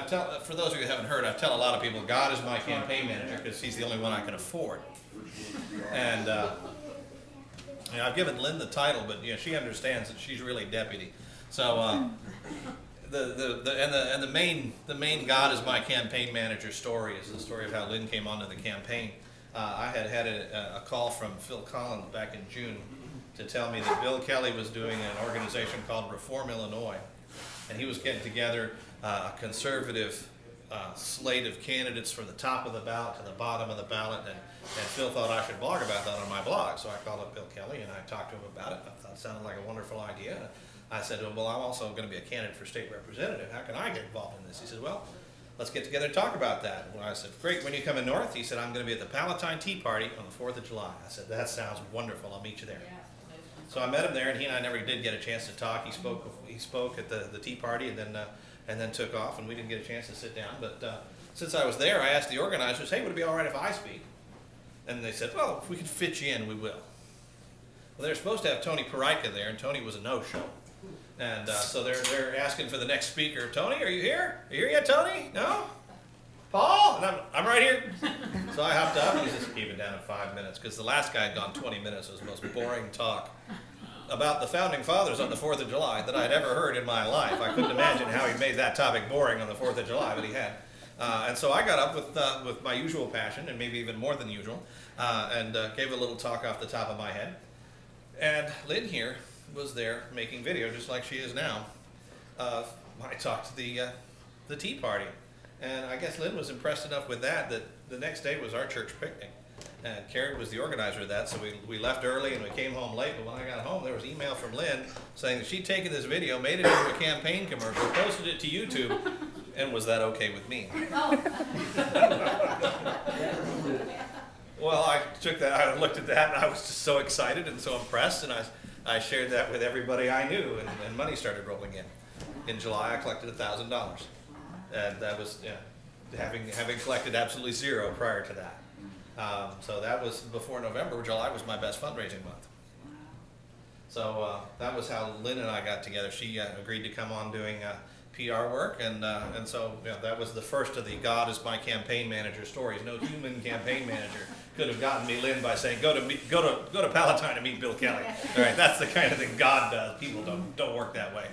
for those of you who haven't heard, I tell a lot of people, God is my campaign manager because he's the only one I can afford. And you know, I've given Lynn the title, but you know, she understands that she's really deputy. So the main God is my campaign manager story is the story of how Lynn came onto the campaign. I had a call from Phil Collins back in June to tell me that Bill Kelly was doing an organization called Reform Illinois, and he was getting together a conservative slate of candidates from the top of the ballot to the bottom of the ballot, and Phil thought I should blog about that on my blog, so I called up Bill Kelly and I talked to him about it. I thought it sounded like a wonderful idea. I said to him, well, I'm also going to be a candidate for state representative. How can I get involved in this? He said, well, let's get together and talk about that. Well, I said, great, when are you coming north? He said, I'm going to be at the Palatine Tea Party on the 4th of July. I said, that sounds wonderful. I'll meet you there. So I met him there, and he and I never did get a chance to talk. He spoke at the Tea Party and then took off, and we didn't get a chance to sit down. But since I was there, I asked the organizers, hey, would it be all right if I speak? And they said, well, if we can fit you in, we will. Well, they were supposed to have Tony Perica there, and Tony was a no-show. And so they're asking for the next speaker. Tony, are you here? Are you here yet, Tony? No? Paul? And I'm right here. So I hopped up, and he just keep it down in 5 minutes, because the last guy had gone 20 minutes. It was the most boring talk about the Founding Fathers on the 4th of July that I'd ever heard in my life. I couldn't imagine how he made that topic boring on the 4th of July, but he had. And so I got up with my usual passion, and maybe even more than usual, and gave a little talk off the top of my head. And Lynn here was there making video, just like she is now. I talked to the Tea Party. And I guess Lynn was impressed enough with that the next day was our church picnic. And Karen was the organizer of that, so we left early and we came home late. But when I got home, there was email from Lynn saying that she'd taken this video, made it into a campaign commercial, posted it to YouTube, and was that okay with me? Well, I took that, I looked at that, and I was just so excited and so impressed, and I shared that with everybody I knew, and money started rolling in. In July, I collected $1,000, and that was having collected absolutely zero prior to that. So that was before November. July was my best fundraising month. So that was how Lynn and I got together. She agreed to come on doing PR work, and so you know, that was the first of the God is my campaign manager stories. No human campaign manager could have gotten me Lynn by saying go to Palatine and meet Bill Kelly. All right, that's the kind of thing God does. People don't work that way.